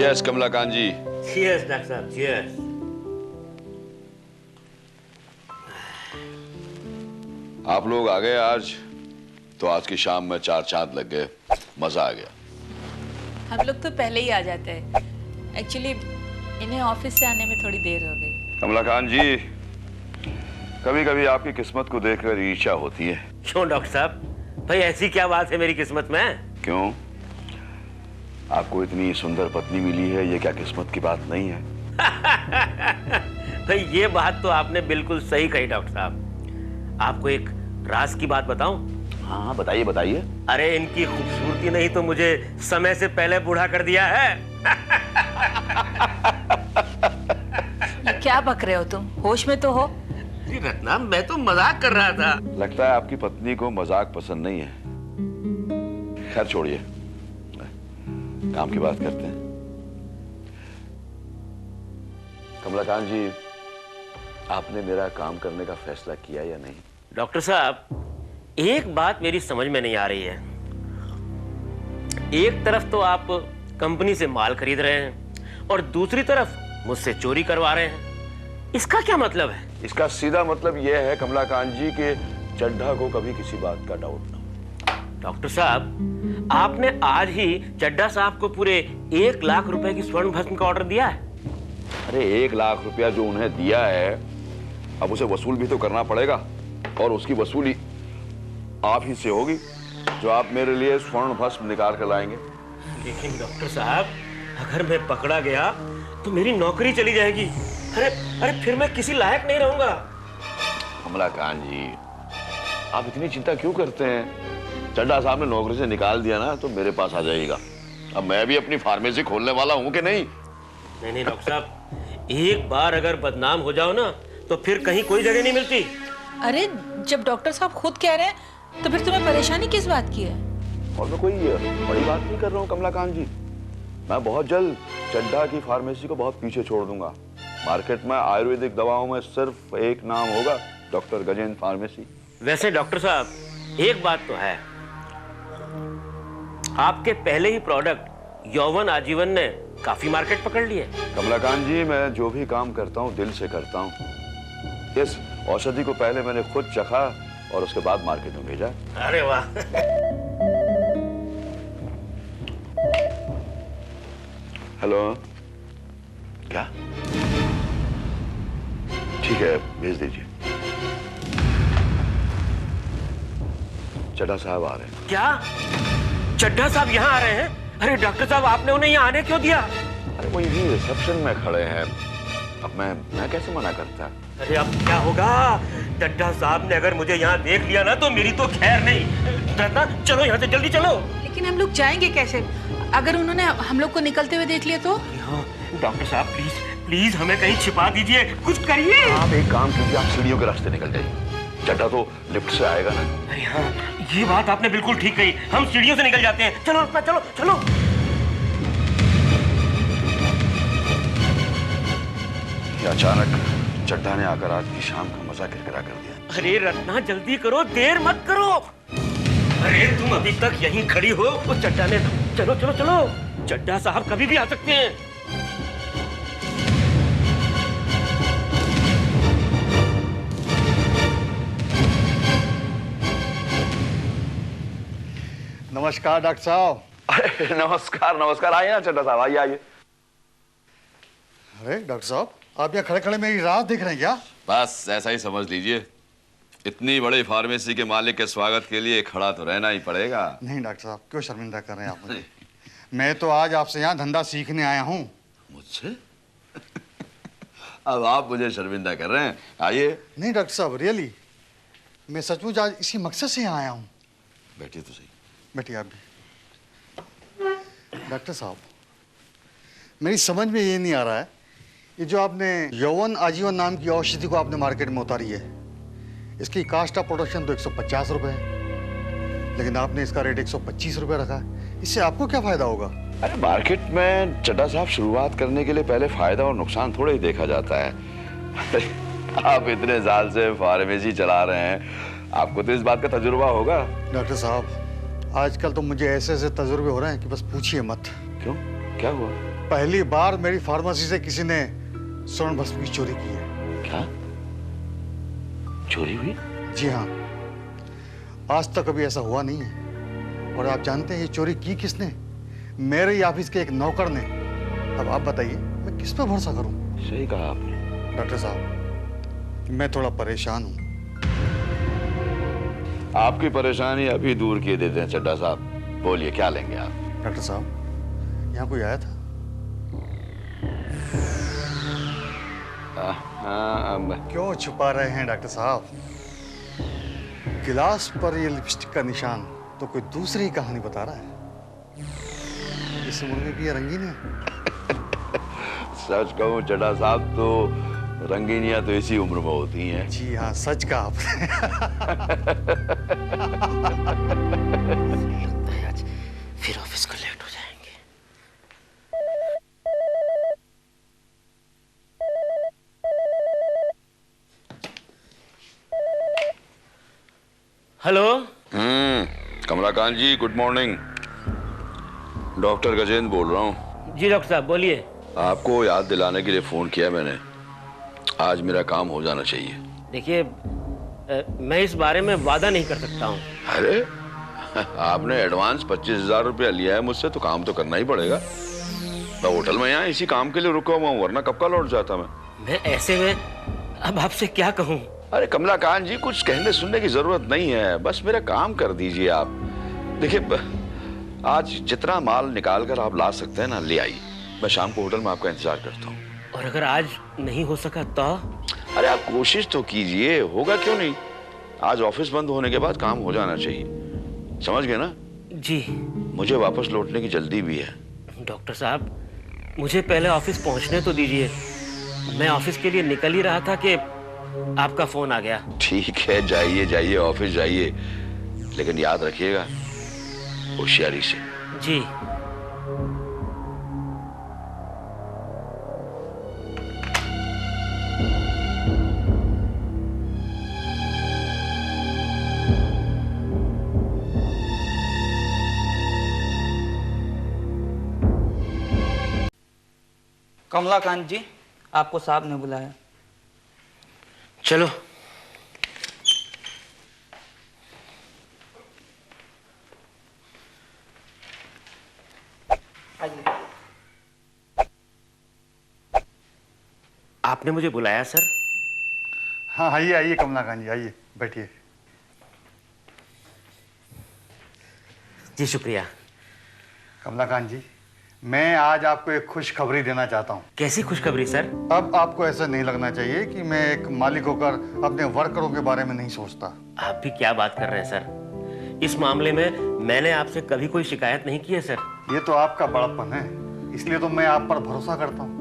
Cheers Kamlakant जी। Cheers doctor साहब, cheers. आप लोग आ गए आज, तो आज की शाम में चार चांद लग गए, मजा आ गया। हम लोग तो पहले ही आ जाते हैं। एक्चुअली इन्हें ऑफिस से आने में थोड़ी देर हो गई। कमलाकांत जी, कभी कभी आपकी किस्मत को देखकर ईर्ष्या होती है। क्यों डॉक्टर साहब? भाई ऐसी क्या बात है मेरी किस्मत में? क्यों? आपको इतनी सुंदर पत्नी मिली है, ये क्या किस्मत की बात नहीं है? भाई ये बात तो आपने बिल्कुल सही कही डॉक्टर साहब। आपको एक राज की बात बताऊं? हाँ बताइए बताइए। अरे इनकी खूबसूरती नहीं तो मुझे समय से पहले बूढ़ा कर दिया है। ये क्या बक रहे हो तुम? होश में तो हो। रत्ना, मैं तो मजाक कर रहा था। लगता है आपकी पत्नी को मजाक पसंद नहीं है। खैर छोड़िए, काम की बात करते हैं। कमलाकांत जी, आपने मेरा काम करने का फैसला किया या नहीं? डॉक्टर साहब, एक बात मेरी समझ में नहीं आ रही है। एक तरफ तो आप कंपनी से माल खरीद रहे हैं और दूसरी तरफ मुझसे चोरी करवा रहे हैं। इसका क्या मतलब है? इसका सीधा मतलब यह है कमलाकांत जी कि चड्ढा को कभी किसी बात का डाउट ना हो। डॉक्टर साहब, आपने आज ही चड्ढा साहब को पूरे 1 लाख रुपए की स्वर्ण भस्म का ऑर्डर दिया है। अरे 1 लाख रुपया जो उन्हें दिया है, अब उसे वसूल भी तो करना पड़ेगा, और उसकी वसूली आप ही से होगी, जो आप मेरे लिए स्वर्ण भस्म निकाल कर लाएंगे। लेकिन डॉक्टर साहब, अगर मैं पकड़ा गया तो मेरी नौकरी चली जाएगी। अरे फिर मैं किसी लायक नहीं रहूंगा। कमलाकांत जी, आप इतनी चिंता क्यों करते हैं? चड्ढा साहब ने नौकरी से निकाल दिया ना, तो मेरे पास आ जाएगा। अब मैं भी अपनी फार्मेसी खोलने वाला हूं कि नहीं? नहीं डॉक्टर साहब, एक बार अगर बदनाम हो जाओ ना, तो फिर कहीं कोई जगह नहीं मिलती। अरे जब डॉक्टर साहब खुद कह रहे हैं तो फिर तुम्हें परेशानी किस बात की है? और मैं कोई बड़ी बात नहीं कर रहा हूँ कमलाकांत जी। मैं बहुत जल्द चड्ढा की फार्मेसी को बहुत पीछे छोड़ दूंगा। मार्केट में आयुर्वेदिक दवाओं में सिर्फ एक नाम होगा, डॉक्टर गजेंद्र फार्मेसी। वैसे डॉक्टर साहब, एक बात तो है, आपके पहले ही प्रोडक्ट यौवन आजीवन ने काफी मार्केट पकड़ ली है। कमलाकांत जी, मैं जो भी काम करता हूँ दिल से करता हूँ। इस औषधि को पहले मैंने खुद चखा और उसके बाद मार्केट में भेजा। अरे वाह। हेलो, क्या? ठीक है, भेज दीजिए। चड्ढा साहब आ रहे हैं। क्या? चड्ढा साहब यहाँ आ रहे हैं? अरे डॉक्टर साहब, आपने उन्हें यहाँ आने क्यों दिया? अरे वो यही रिसेप्शन में खड़े हैं, अब मैं कैसे मना करता? अरे अब क्या होगा? चड्ढा साहब ने अगर मुझे यहाँ देख लिया ना, तो मेरी तो खैर नहीं। रत्ना, चलो यहाँ से जल्दी चलो। लेकिन हम लोग जाएंगे कैसे? अगर उन्होंने हम लोग को निकलते हुए देख लिया तो? हाँ, डॉक्टर साहब प्लीज प्लीज हमें कहीं छिपा दीजिए, कुछ करिए। आप एक काम कीजिए, आप सीढ़ियों के रास्ते निकल जाइए। चड्ढा तो लिफ्ट से आएगा ना। अरे हाँ, ये बात आपने बिल्कुल ठीक कही। हम सीढ़ियों से निकल जाते हैं। चलो रत्ना, चलो चलो। अचानक चड्ढा ने आकर आज की शाम का मजा किरकिरा कर दिया। अरे रत्ना, जल्दी करो, देर मत करो। अरे तुम अभी तक यहीं खड़ी हो, उस चड्ढा ने। चलो चलो चलो, चड्ढा साहब कभी भी आ सकते हैं। नमस्कार डॉक्टर साहब। अरे नमस्कार नमस्कार, आइए ना चड्ढा साहब, आइए आइए। अरे डॉक्टर साहब, आप यहाँ खड़े खड़े मेरी राह देख रहे हैं क्या? बस ऐसा ही समझ लीजिए। इतनी बड़ी फार्मेसी के मालिक के स्वागत के लिए खड़ा तो रहना ही पड़ेगा। नहीं डॉक्टर साहब, क्यों शर्मिंदा कर रहे हैं आप मुझे? मैं तो आज आपसे यहाँ धंधा सीखने आया हूँ। मुझसे? अब आप मुझे शर्मिंदा कर रहे हैं? आइए। नहीं डॉक्टर साहब, रियली मैं सचमुच आज इसी मकसद से यहाँ आया हूँ। बैठिए तो सही। बैठिए आप भी। डॉक्टर साहब, मेरी समझ में ये नहीं आ रहा है, ये जो आपने यौवन आजीवन नाम की औषधि को आपने मार्केट में उतारी है, इसकी कास्ट ऑफ प्रोडक्शन तो 150 रुपए है, लेकिन आपने इसका रेट 125 रुपए रखा है। इससे आपको क्या फायदा होगा? अरे मार्केट में चड्ढा साहब शुरुआत करने के लिए पहले फायदा और नुकसान थोड़ा ही देखा जाता है। आप इतने साल से फार्मेसी चला रहे हैं, आपको तो इस बात का तजुर्बा होगा। डॉक्टर साहब, आजकल तो मुझे ऐसे ऐसे तजुर्बे हो रहे हैं कि बस पूछिए मत। क्यों, क्या हुआ? पहली बार मेरी फार्मेसी से किसी ने स्वर्ण भस्म की चोरी की है। क्या चोरी हुई? जी हाँ, आज तक कभी ऐसा हुआ नहीं है। और आप जानते हैं ये चोरी की किसने? मेरे ही ऑफिस के एक नौकर ने। अब आप बताइए मैं किस पे भरोसा करूं? सही कहा आपने। डॉक्टर साहब, मैं थोड़ा परेशान हूं। आपकी परेशानी अभी दूर किए देते हैं चड्ढा साहब। बोलिए क्या लेंगे आप? डॉक्टर साहब, यहाँ कोई आया था? क्यों छुपा रहे हैं डॉक्टर साहब? गिलास पर ये लिपस्टिक का निशान तो कोई दूसरी ही कहानी बता रहा है। इस उम्र में भी ये रंगीन है। सच कहूं चड्ढा साहब, तो रंगीनियां तो इसी उम्र में होती हैं। जी हाँ, सच कहा आपने। लगता है आज फिर ऑफिस को लेट हो जाएंगे। Hello. Kamlakant ji, good morning. Doctor Gajendra बोल रहा हूँ। जी डॉक्टर साहब बोलिए। आपको याद दिलाने के लिए फोन किया मैंने। आज मेरा काम हो जाना चाहिए। देखिए, मैं इस बारे में वादा नहीं कर सकता हूँ। अरे आपने एडवांस 25,000 रुपया लिया है मुझसे, तो काम तो करना ही पड़ेगा। मैं होटल में यहाँ इसी काम के लिए रुका हुआ हूँ, वरना कब का लौट जाता मैं ऐसे में अब आपसे क्या कहूँ? अरे कमलाकांत जी, कुछ कहने सुनने की जरूरत नहीं है, बस मेरा काम कर दीजिए आप। देखिए, आज जितना माल निकाल कर आप ला सकते हैं ना, ले आइए। मैं शाम को होटल में आपका इंतजार करता हूँ। और अगर आज नहीं हो सका तो? अरे आप कोशिश तो कीजिए, होगा क्यों नहीं। आज ऑफिस बंद होने के बाद काम हो जाना चाहिए, समझ गए ना? जी। मुझे वापस लौटने की जल्दी भी है। डॉक्टर साहब, मुझे पहले ऑफिस पहुंचने तो दीजिए। मैं ऑफिस के लिए निकल ही रहा था कि आपका फोन आ गया। ठीक है, जाइए जाइए, ऑफिस जाइए, लेकिन याद रखिएगा होशियारी से। जी। कमलाकांत जी, आपको साहब ने बुलाया। चलो। आपने मुझे बुलाया सर? हाँ, आइए आइए कमलाकांत जी, आइए बैठिए। जी शुक्रिया। कमलाकांत जी, मैं आज आपको एक खुशखबरी देना चाहता हूँ। कैसी खुशखबरी सर? अब आपको ऐसा नहीं लगना चाहिए कि मैं एक मालिक होकर अपने वर्करों के बारे में नहीं सोचता। आप भी क्या बात कर रहे हैं सर? इस मामले में मैंने आपसे कभी कोई शिकायत नहीं की है सर। ये तो आपका बड़प्पन है, इसलिए तो मैं आप पर भरोसा करता हूँ।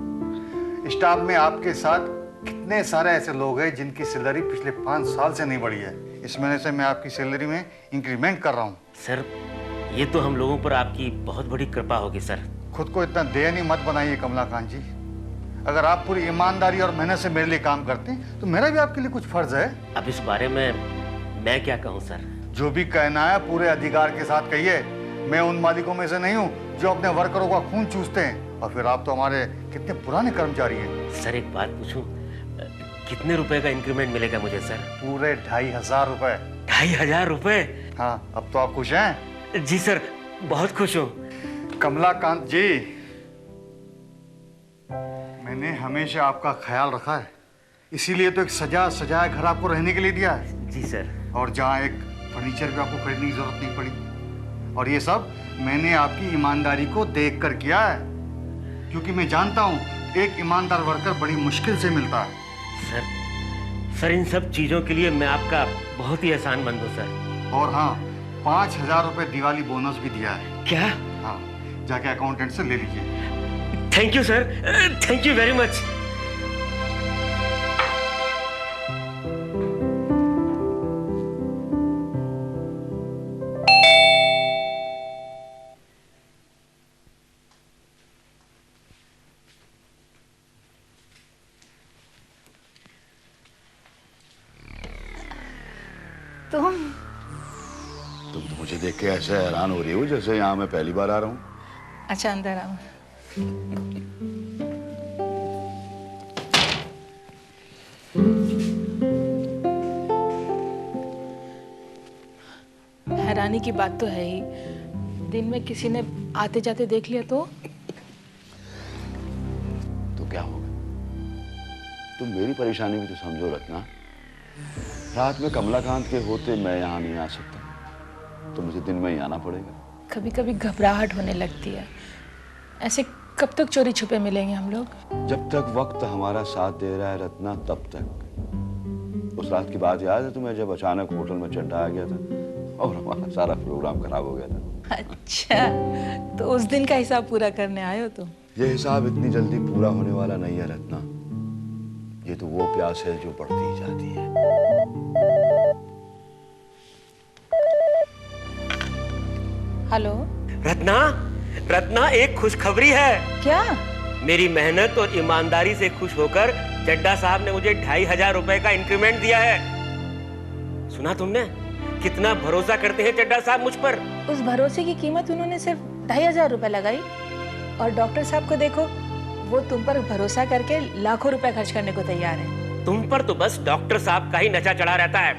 स्टाफ में आपके साथ कितने सारे ऐसे लोग हैं जिनकी सैलरी पिछले 5 साल से नहीं बढ़ी है। इस महीने से मैं आपकी सैलरी में इंक्रीमेंट कर रहा हूँ। सर, ये तो हम लोगों पर आपकी बहुत बड़ी कृपा होगी सर। खुद को इतना दयनीय मत बनाइए कमलाकांत जी। अगर आप पूरी ईमानदारी और मेहनत से मेरे लिए काम करते हैं तो मेरा भी आपके लिए कुछ फर्ज है। अब इस बारे में मैं क्या कहूँ सर? जो भी कहना है पूरे अधिकार के साथ कहिए। मैं उन मालिकों में से नहीं हूँ जो अपने वर्करों का खून चूसते हैं। और फिर आप तो हमारे कितने पुराने कर्मचारी हैं। सर एक बात पूछूं, कितने रुपए का इंक्रीमेंट मिलेगा मुझे सर? पूरे 2,500 रुपए। 2,500 रुपए? हाँ, अब तो आप खुश हैं? जी सर, बहुत खुश हूँ। कमलाकांत जी, मैंने हमेशा आपका ख्याल रखा है, इसीलिए तो एक सजाया घर आपको रहने के लिए दिया है। जी सर। और जहाँ एक फर्नीचर भी आपको खरीदने की जरूरत नहीं पड़ी। और ये सब मैंने आपकी ईमानदारी को देख कर किया है, क्योंकि मैं जानता हूँ एक ईमानदार वर्कर बड़ी मुश्किल से मिलता है। सर इन सब चीजों के लिए मैं आपका बहुत ही एहसानमंद हूँ सर। और हाँ, 5,000 रुपए दिवाली बोनस भी दिया है। क्या? हाँ, जाके अकाउंटेंट से ले लीजिए। Thank you sir, thank you very much. तुम तो मुझे देख के ऐसे हैरान हो रही हो जैसे यहाँ मैं पहली बार आ रहा हूँ। अच्छा, अंदर आओ। घबराने की बात तो है ही। दिन में किसी ने आते जाते देख लिया तो क्या होगा? तुम मेरी परेशानी भी तो समझो रत्ना। रात में कमलाकांत के होते मैं यहाँ नहीं आ सकता, तो मुझे दिन में ही आना पड़ेगा। कभी कभी घबराहट होने लगती है। ऐसे कब तक चोरी छुपे मिलेंगे हम लोग? जब तक वक्त हमारा साथ दे रहा है रत्ना, तब तक। उस रात की बात याद है तुम्हें, जब अचानक होटल में चड्ढा आ गया था और हमारा सारा प्रोग्राम खराब हो गया था? अच्छा, तो उस दिन का हिसाब पूरा करने आए हो तुम? ये हिसाब इतनी जल्दी पूरा होने वाला नहीं है रत्ना। ये तो वो प्यास है जो बढ़ती ही जाती है। हेलो रत्ना, रत्ना एक खुशखबरी है। क्या? मेरी मेहनत और ईमानदारी से खुश होकर चड्ढा साहब ने मुझे 2500 रुपए का इंक्रीमेंट दिया है। सुना तुमने? कितना भरोसा करते हैं चड्ढा साहब मुझ पर। उस भरोसे की कीमत उन्होंने सिर्फ 2500 रुपए लगाई, और डॉक्टर साहब को देखो, वो तुम पर भरोसा करके लाखों रुपए खर्च करने को तैयार है। तुम पर तो बस डॉक्टर साहब का ही नशा चढ़ा रहता है।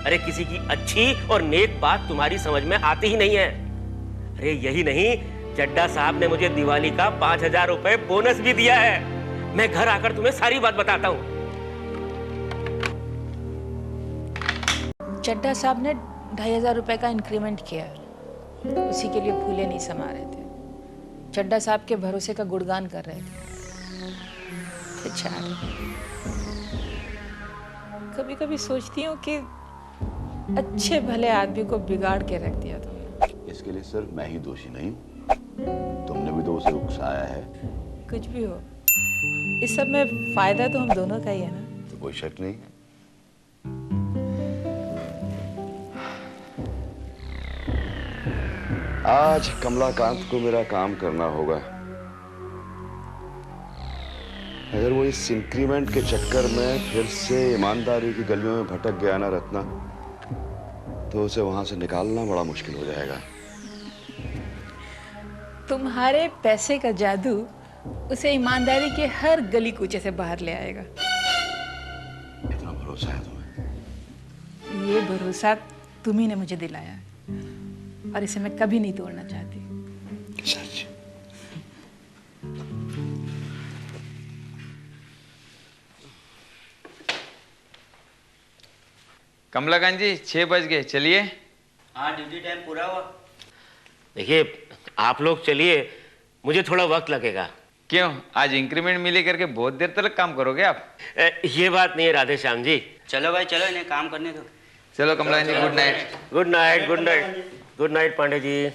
अरे किसी की अच्छी और नेक बात तुम्हारी समझ में आती ही नहीं है। अरे यही नहीं, चड्ढा साहब ने मुझे दिवाली का 5000 रुपए बोनस भी दिया है। मैं घर आकर तुम्हें सारी बात बताता हूँ। चड्ढा साहब ने 2500 रुपए का इंक्रीमेंट किया, उसी के लिए फूले नहीं समा रहे थे। चड्ढा साहब के भरोसे का गुणगान कर रहे थे। अच्छा, कभी कभी सोचती हूँ कि अच्छे भले आदमी को बिगाड़ के रख दिया तुमने। इसके लिए सिर्फ मैं ही दोषी नहीं हूँ, तुमने भी तो उसे उकसाया है। कुछ भी हो, इस सब में फायदा तो हम दोनों का ही है ना। तो कोई शक नहीं है। आज कमलाकांत को मेरा काम करना होगा। अगर वो इस इंक्रीमेंट के चक्कर में फिर से ईमानदारी की गलियों में भटक गया ना रत्ना, तो उसे वहां से निकालना बड़ा मुश्किल हो जाएगा। तुम्हारे पैसे का जादू उसे ईमानदारी के हर गली कूचे से बाहर ले आएगा। इतना भरोसा है तुम्हें? ये भरोसा तुम्ही ने मुझे दिलाया है, और इसे मैं कभी नहीं तोड़ना चाहती। सच? कमलाकांत जी 6 बज गए, चलिए। हाँ, ड्यूटी टाइम पूरा हुआ। देखिए, आप लोग चलिए, मुझे थोड़ा वक्त लगेगा। क्यों, आज इंक्रीमेंट मिले करके बहुत देर तक काम करोगे आप? ये बात नहीं है राधे श्याम जी। चलो भाई चलो, इन्हें काम करने दो। चलो Kamlakant ji, good night. Good night, good night, good night Pandey ji.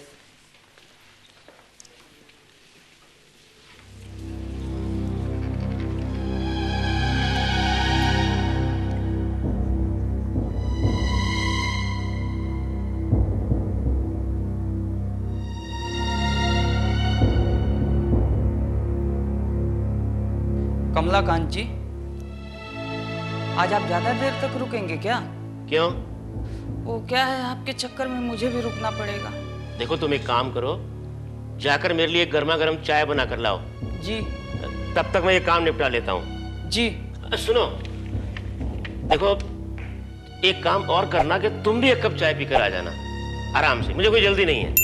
Kamlakant ji, आज आप ज्यादा देर तक रुकेंगे क्या? क्यों? वो क्या है, आपके चक्कर में मुझे भी रुकना पड़ेगा। देखो, तुम एक काम करो, जाकर मेरे लिए गर्मा गर्म चाय बना कर लाओ। जी। तब तक मैं ये काम निपटा लेता हूँ। जी। सुनो, देखो, एक काम और करना कि तुम भी एक कप चाय पीकर आ जाना, आराम से। मुझे कोई जल्दी नहीं है।